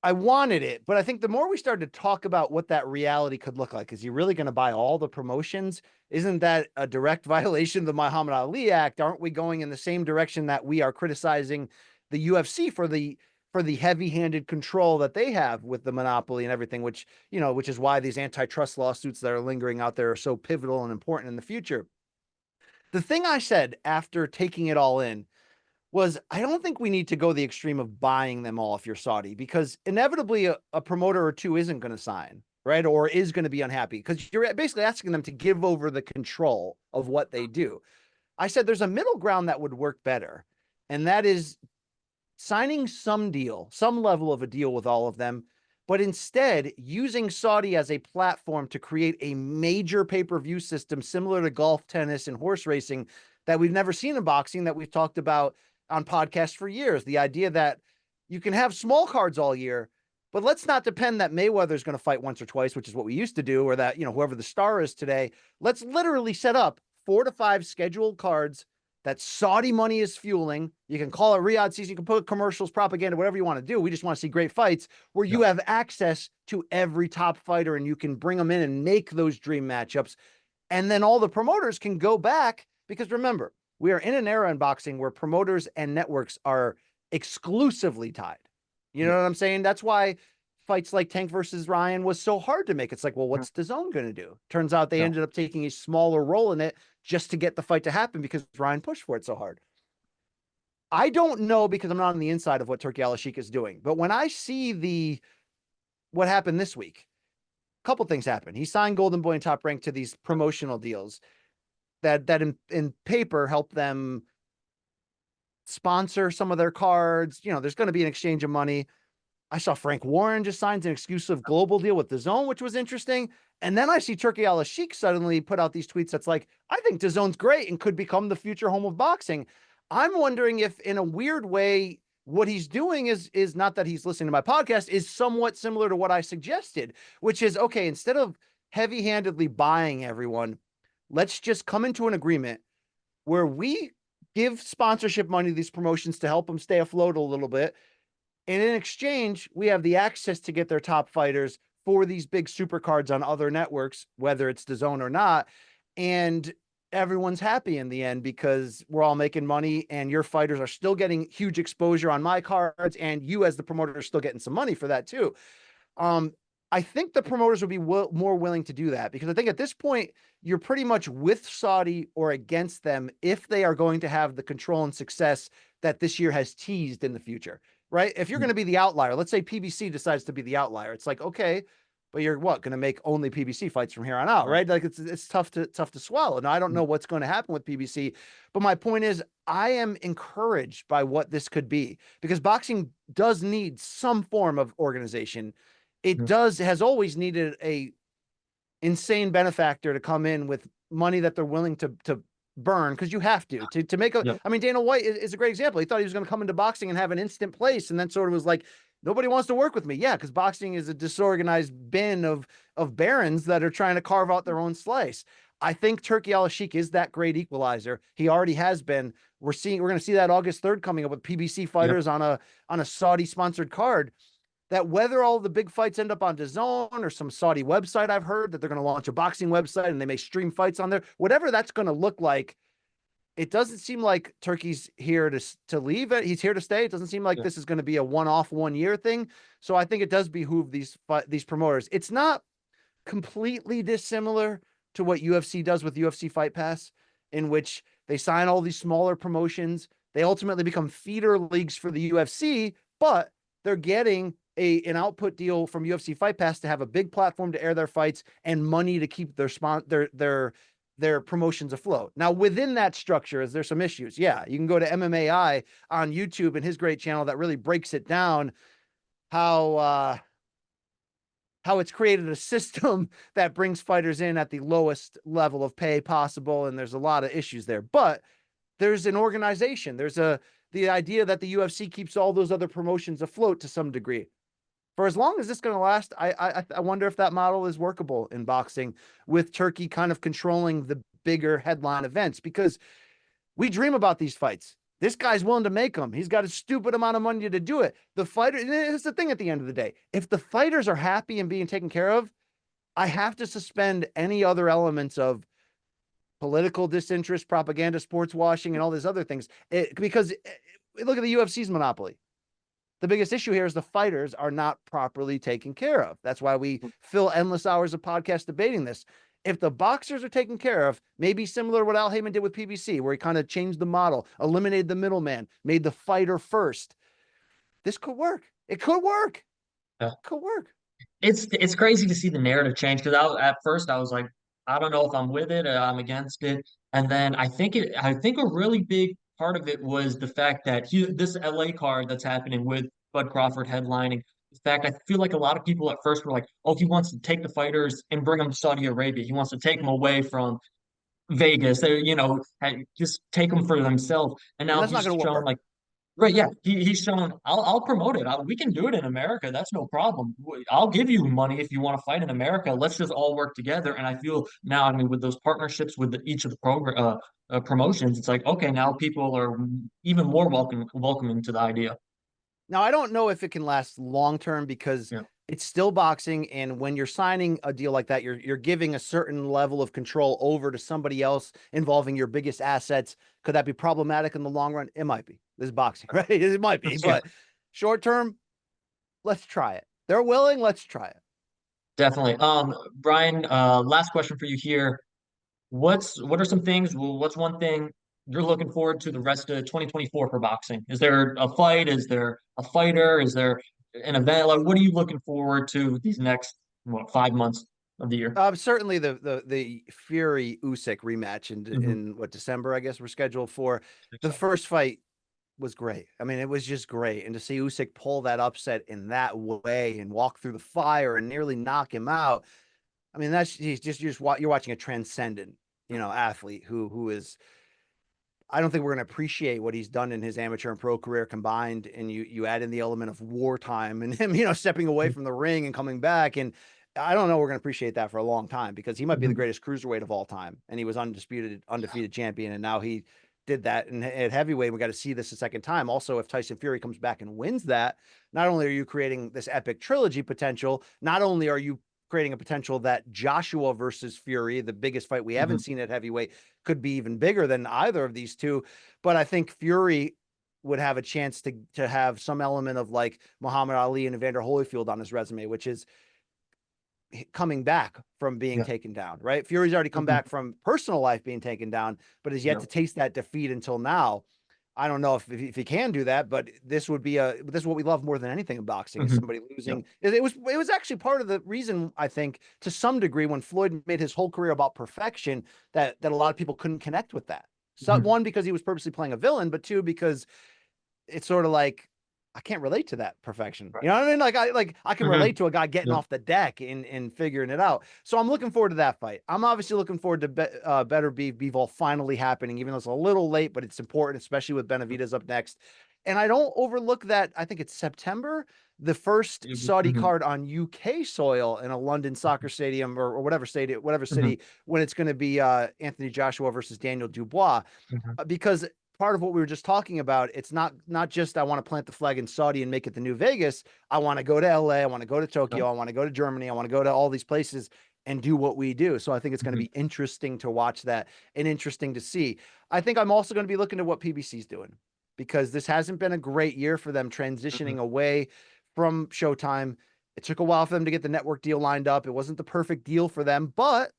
I wanted it, but I think the more we started to talk about what that reality could look like, is you really going to buy all the promotions? Isn't that a direct violation of the Muhammad Ali Act? Aren't we going in the same direction that we are criticizing the UFC for the heavy-handed control that they have with the monopoly and everything, which is why these antitrust lawsuits that are lingering out there are so pivotal and important in the future. The thing I said after taking it all in was I don't think we need to go the extreme of buying them all if you're Saudi, because inevitably a promoter or two isn't going to sign, right? Or is going to be unhappy because you're basically asking them to give over the control of what they do. I said there's a middle ground that would work better, and that is signing some deal, some level of a deal with all of them, but instead using Saudi as a platform to create a major pay-per-view system similar to golf, tennis, and horse racing that we've never seen in boxing, that we've talked about on podcasts for years. The idea that you can have small cards all year, but let's not depend that Mayweather's going to fight once or twice, which is what we used to do, or that, whoever the star is today. Let's literally set up 4 to 5 scheduled cards that Saudi money is fueling. You can call it Riyadh season, you can put commercials, propaganda, whatever you want to do. We just want to see great fights where you have access to every top fighter and you can bring them in and make those dream matchups. And then all the promoters can go back, because remember, we are in an era in boxing where promoters and networks are exclusively tied. You know what I'm saying? That's why fights like Tank versus Ryan was so hard to make. It's like, well, what's DAZN going to do? Turns out they ended up taking a smaller role in it just to get the fight to happen because Ryan pushed for it so hard. I don't know, because I'm not on the inside of what Turki Al-Sheikh is doing, but when I see what happened this week, a couple things happened. He signed Golden Boy and Top Rank to these promotional deals that in paper help them sponsor some of their cards. There's going to be an exchange of money. I saw Frank Warren just signed an exclusive global deal with DAZN, which was interesting. And then I see Turki Al-Sheikh suddenly put out these tweets that's like, I think DAZN's great and could become the future home of boxing. I'm wondering if, in a weird way, what he's doing is not that he's listening to my podcast, is somewhat similar to what I suggested, which is, okay, instead of heavy-handedly buying everyone, let's just come into an agreement where we give sponsorship money to these promotions to help them stay afloat a little bit. And in exchange, we have the access to get their top fighters for these big super cards on other networks, whether it's DAZN or not. And everyone's happy in the end because we're all making money and your fighters are still getting huge exposure on my cards. And you as the promoter are still getting some money for that too. I think the promoters would be more willing to do that, because I think at this point, you're pretty much with Saudi or against them if they are going to have the control and success that this year has teased in the future, right? If you're going to be the outlier, let's say PBC decides to be the outlier. It's like, okay, but you're going to make only PBC fights from here on out, right? Like it's tough to swallow. Now, I don't know what's going to happen with PBC, but my point is I am encouraged by what this could be, because boxing does need some form of organization. It has always needed a insane benefactor to come in with money that they're willing to burn, because you have to make a, I mean, Dana White is a great example. He thought he was going to come into boxing and have an instant place, and then sort of was like, nobody wants to work with me. Yeah, because boxing is a disorganized bin of barons that are trying to carve out their own slice. I think Turki Al-Sheikh is that great equalizer. He already has been. We're going to see that August 3rd coming up with PBC fighters on a Saudi sponsored card. That whether all the big fights end up on DAZN or some Saudi website, I've heard that they're going to launch a boxing website and they may stream fights on there, whatever that's going to look like, it doesn't seem like Turkey's here to leave it. He's here to stay. It doesn't seem like this is going to be a one-off 1 year thing. So I think it does behoove these promoters. It's not completely dissimilar to what UFC does with UFC Fight Pass, in which they sign all these smaller promotions. They ultimately become feeder leagues for the UFC, but they're getting an output deal from UFC Fight Pass to have a big platform to air their fights and money to keep their promotions afloat. Now, within that structure, is there some issues? Yeah, you can go to MMAI on YouTube and his great channel that really breaks it down, how it's created a system that brings fighters in at the lowest level of pay possible, and there's a lot of issues there. But there's an organization. There's the idea that the UFC keeps all those other promotions afloat to some degree. For as long as this is going to last, I wonder if that model is workable in boxing, with Turkey kind of controlling the bigger headline events, because we dream about these fights. This guy's willing to make them. He's got a stupid amount of money to do it. The fighter, it's the thing at the end of the day. If the fighters are happy and being taken care of, I have to suspend any other elements of political disinterest, propaganda, sports washing, and all these other things. Because look at the UFC's monopoly. The biggest issue here is the fighters are not properly taken care of. That's why we fill endless hours of podcast debating this. If the boxers are taken care of, maybe similar to what Al Heyman did with PBC, where he kind of changed the model, eliminated the middleman, made the fighter first. This could work. It could work. It could work. It's crazy to see the narrative change, because at first I was like, I don't know if I'm with it or I'm against it. And then I think a really big part of it was the fact that this LA card that's happening with Bud Crawford headlining. In fact, I feel like a lot of people at first were like, "Oh, he wants to take the fighters and bring them to Saudi Arabia. He wants to take them away from Vegas. And just take them for themselves." And And now that's not he's going to shown work. like, right, yeah, he's shown, I'll promote it. We can do it in America. That's no problem. I'll give you money if you want to fight in America. Let's just all work together. And I feel now, I mean, with those partnerships with each of the promotions, it's like, okay, now people are even more welcoming to the idea. Now, I don't know if it can last long term because Yeah. it's still boxing, and when you're signing a deal like that, you're giving a certain level of control over to somebody else involving your biggest assets. Could that be problematic in the long run? It might be. This is boxing, right? It might be, Yeah, but short term, let's try it. They're willing, let's try it. definitely. Brian, last question for you here. What are some things? Well, what's one thing you're looking forward to the rest of 2024 for boxing? Is there a fight? Is there a fighter? Is there an event? Like, what are you looking forward to these next 5 months of the year? Certainly the Fury Usyk rematch Hmm. in what, December, I guess we're scheduled for. The first fight was great. I mean, it was just great. And to see Usyk pull that upset in that way and walk through the fire and nearly knock him out. I mean, you're watching a transcendent, athlete who is. I don't think we're going to appreciate what he's done in his amateur and pro career combined. And you add in the element of wartime and him, stepping away from the ring and coming back. And I don't know we're going to appreciate that for a long time because he might be the Hmm. greatest cruiserweight of all time. And he was undefeated champion. And now he did that at heavyweight. We got to see this a second time. Also, if Tyson Fury comes back and wins that, not only are you creating this epic trilogy potential, not only are you creating a potential that Joshua versus Fury, the biggest fight we haven't Hmm. seen at heavyweight, could be even bigger than either of these two. But I think Fury would have a chance to have some element of like Muhammad Ali and Evander Holyfield on his resume, which is coming back from being Yeah. taken down, right? Fury's already come Hmm. back from personal life being taken down, but has yet Yeah. to taste that defeat until now. I don't know if he can do that, but this is what we love more than anything in boxing is Hmm. somebody Yeah. losing. It was actually part of the reason, I think, to some degree, when Floyd made his whole career about perfection, that a lot of people couldn't connect with that. So Hmm. one, because he was purposely playing a villain, but two, because it's sort of like I can't relate to that perfection. Right. You know what I mean? I can Hmm. relate to a guy getting Yeah. off the deck and figuring it out. So I'm looking forward to that fight. I'm obviously looking forward to Better Be Bivol finally happening, even though it's a little late, but it's important, especially with Benavidez up next. And I don't overlook that. I think it's September, the first Saudi Hmm. card on UK soil in a London soccer stadium or whatever stadium, whatever Hmm. city, when it's going to be Anthony Joshua versus Daniel Dubois, Hmm. because part of what we were just talking about, it's not just I want to plant the flag in Saudi and make it the new Vegas. I want to go to LA, I want to go to Yeah. Tokyo, I want to go to Germany, I want to go to all these places and do what we do. So I think it's going to Hmm. be interesting to watch that and interesting to see. I think I'm also going to be looking at what PBC's doing because this hasn't been a great year for them Hmm. transitioning away from Showtime. It took a while for them to get the network deal lined up. It wasn't the perfect deal for them, but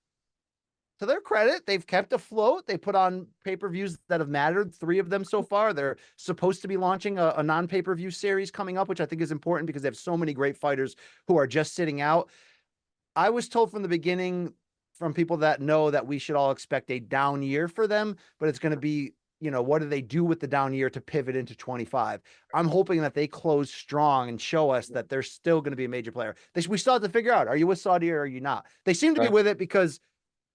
to their credit, they've kept afloat. They put on pay-per-views that have mattered, 3 of them so far. They're supposed to be launching a non-pay-per-view series coming up, which I think is important because they have so many great fighters who are just sitting out. I was told from the beginning from people that know that we should all expect a down year for them, but it's going to be, what do they do with the down year to pivot into 25? I'm hoping that they close strong and show us that they're still going to be a major player. We still have to figure out, are you with Saudi or are you not? They seem to be Right. with it because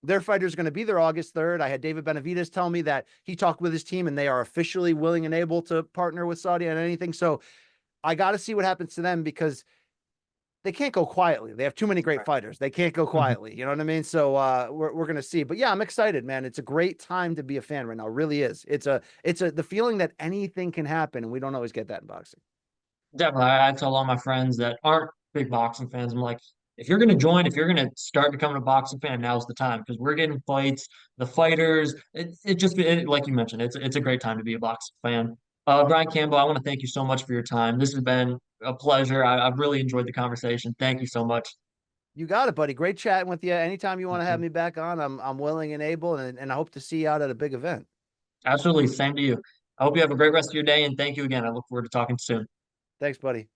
their fighter is going to be there August 3rd. I had David Benavidez tell me that he talked with his team and they are officially willing and able to partner with Saudi on anything. So I got to see what happens to them because they can't go quietly. They have too many great Right. fighters. They can't go Hmm. quietly. You know what I mean? So we're going to see. But yeah, I'm excited, man. It's a great time to be a fan right now. It really is. It's the feeling that anything can happen, and we don't always get that in boxing. Definitely. I tell all my friends that aren't big boxing fans, I'm like, if you're going to join, if you're going to start becoming a boxing fan, now's the time because we're getting fights, the fighters. Like you mentioned, it's a great time to be a boxing fan. Brian Campbell, I want to thank you so much for your time. This has been a pleasure. I've really enjoyed the conversation. Thank you so much. You got it, buddy. Great chatting with you. Anytime you want to have Mhm. me back on, I'm willing and able, and I hope to see you out at a big event. Absolutely. Same to you. I hope you have a great rest of your day and thank you again. I look forward to talking soon. Thanks, buddy.